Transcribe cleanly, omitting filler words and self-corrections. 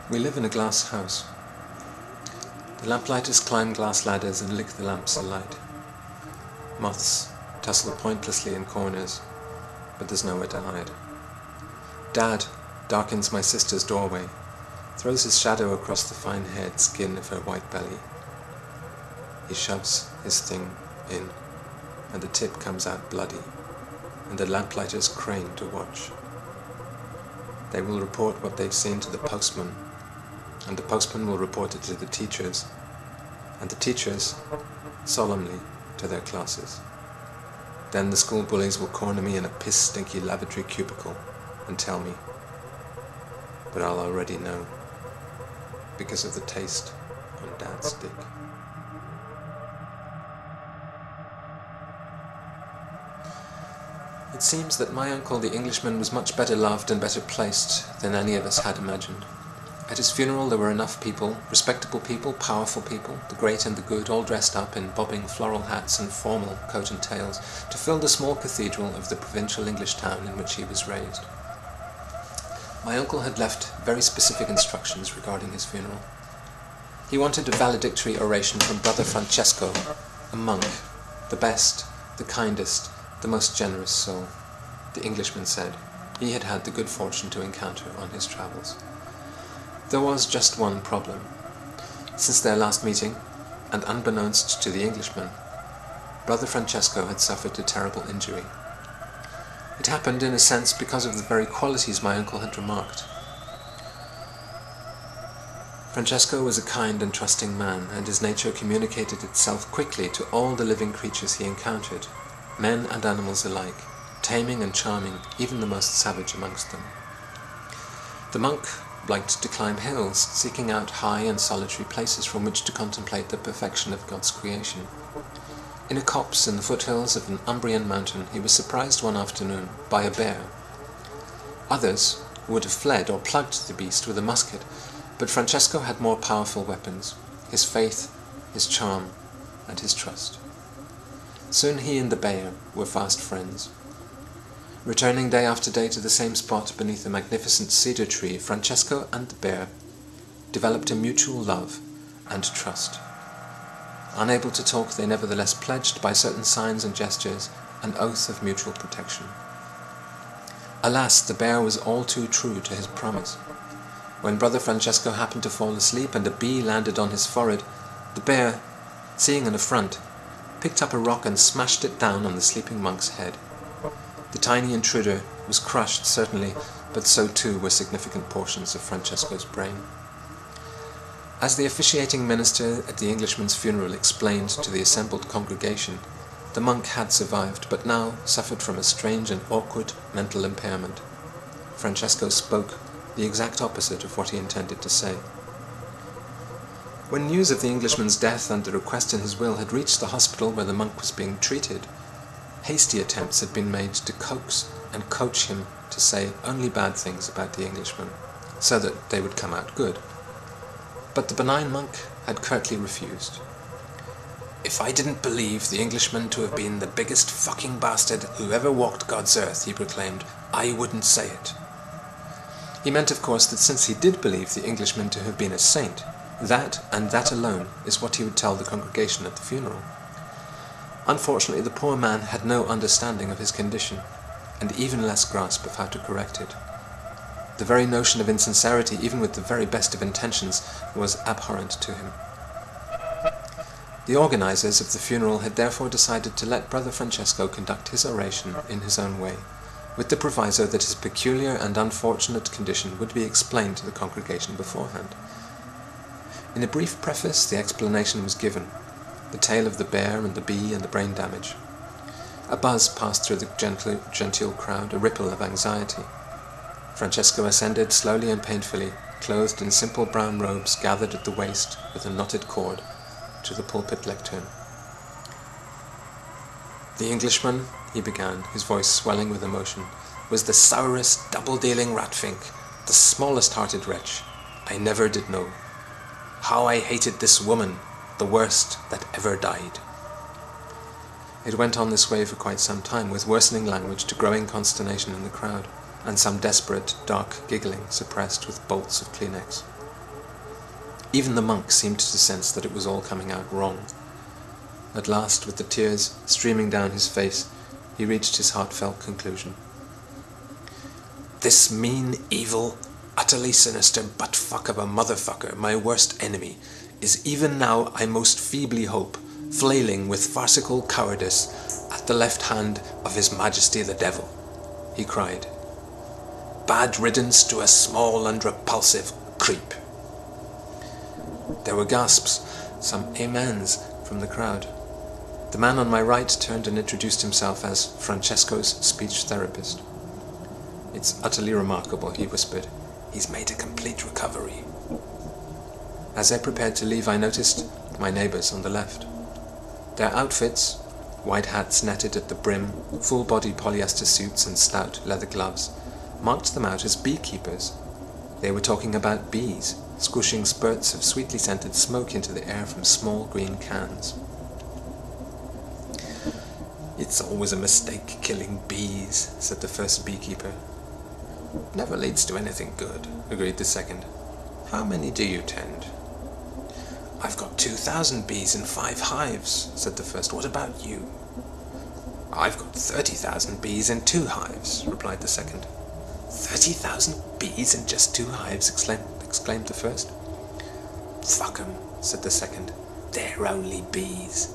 We live in a glass house. The lamplighter's climb glass ladders and lick the lamps alight. Moths tussle pointlessly in corners, but there's nowhere to hide. Dad darkens my sister's doorway, throws his shadow across the fine-haired skin of her white belly. He shoves his thing in, and the tip comes out bloody, and the lamplighters crane to watch. They will report what they've seen to the postman, and the postman will report it to the teachers, and the teachers, solemnly, to their classes. Then the school bullies will corner me in a piss-stinky lavatory cubicle and tell me. But I'll already know, because of the taste on Dad's dick. It seems that my uncle the Englishman was much better loved and better placed than any of us had imagined. At his funeral there were enough people, respectable people, powerful people, the great and the good, all dressed up in bobbing floral hats and formal coat and tails, to fill the small cathedral of the provincial English town in which he was raised. My uncle had left very specific instructions regarding his funeral. He wanted a valedictory oration from Brother Francesco, a monk, the best, the kindest, the most generous soul, the Englishman said he had had the good fortune to encounter on his travels. There was just one problem. Since their last meeting, and unbeknownst to the Englishman, Brother Francesco had suffered a terrible injury. It happened, in a sense, because of the very qualities my uncle had remarked. Francesco was a kind and trusting man, and his nature communicated itself quickly to all the living creatures he encountered, men and animals alike, taming and charming even the most savage amongst them. The monk liked to climb hills, seeking out high and solitary places from which to contemplate the perfection of God's creation. In a copse in the foothills of an Umbrian mountain, he was surprised one afternoon by a bear. Others would have fled or plugged the beast with a musket, but Francesco had more powerful weapons: his faith, his charm, and his trust. Soon he and the bear were fast friends. Returning day after day to the same spot beneath a magnificent cedar tree, Francesco and the bear developed a mutual love and trust. Unable to talk, they nevertheless pledged by certain signs and gestures an oath of mutual protection. Alas, the bear was all too true to his promise. When Brother Francesco happened to fall asleep and a bee landed on his forehead, the bear, seeing an affront, picked up a rock and smashed it down on the sleeping monk's head. The tiny intruder was crushed, certainly, but so too were significant portions of Francesco's brain. As the officiating minister at the Englishman's funeral explained to the assembled congregation, the monk had survived, but now suffered from a strange and awkward mental impairment. Francesco spoke the exact opposite of what he intended to say. When news of the Englishman's death and the request in his will had reached the hospital where the monk was being treated, hasty attempts had been made to coax and coach him to say only bad things about the Englishman, so that they would come out good. But the benign monk had curtly refused. "If I didn't believe the Englishman to have been the biggest fucking bastard who ever walked God's earth," he proclaimed, "I wouldn't say it." He meant, of course, that since he did believe the Englishman to have been a saint, that, and that alone, is what he would tell the congregation at the funeral. Unfortunately, the poor man had no understanding of his condition, and even less grasp of how to correct it. The very notion of insincerity, even with the very best of intentions, was abhorrent to him. The organizers of the funeral had therefore decided to let Brother Francesco conduct his oration in his own way, with the proviso that his peculiar and unfortunate condition would be explained to the congregation beforehand. In a brief preface, the explanation was given: the tale of the bear and the bee and the brain damage. A buzz passed through the genteel crowd, a ripple of anxiety. Francesco ascended slowly and painfully, clothed in simple brown robes gathered at the waist with a knotted cord, to the pulpit lectern. "The Englishman," he began, his voice swelling with emotion, "was the sourest, double-dealing rat-fink, the smallest-hearted wretch I never did know. How I hated this woman, the worst that ever died." It went on this way for quite some time, with worsening language to growing consternation in the crowd, and some desperate, dark giggling suppressed with bolts of Kleenex. Even the monk seemed to sense that it was all coming out wrong. At last, with the tears streaming down his face, he reached his heartfelt conclusion. "This mean, evil, utterly sinister butt-fuck of a motherfucker, my worst enemy, is even now, I most feebly hope, flailing with farcical cowardice at the left hand of His Majesty the Devil," he cried. "Bad riddance to a small and repulsive creep." There were gasps, some amens from the crowd. The man on my right turned and introduced himself as Francesco's speech therapist. "It's utterly remarkable," he whispered. "He's made a complete recovery." As I prepared to leave, I noticed my neighbours on the left. Their outfits, white hats netted at the brim, full-body polyester suits and stout leather gloves, marked them out as beekeepers. They were talking about bees, squishing spurts of sweetly scented smoke into the air from small green cans. "It's always a mistake killing bees," said the first beekeeper. "Never leads to anything good," agreed the second. "How many do you tend?" "I've got 2,000 bees in 5 hives, said the first. "What about you?" "I've got 30,000 bees in 2 hives, replied the second. 30,000 bees in just 2 hives, exclaimed the first. "Fuck 'em, said the second. "They're only bees."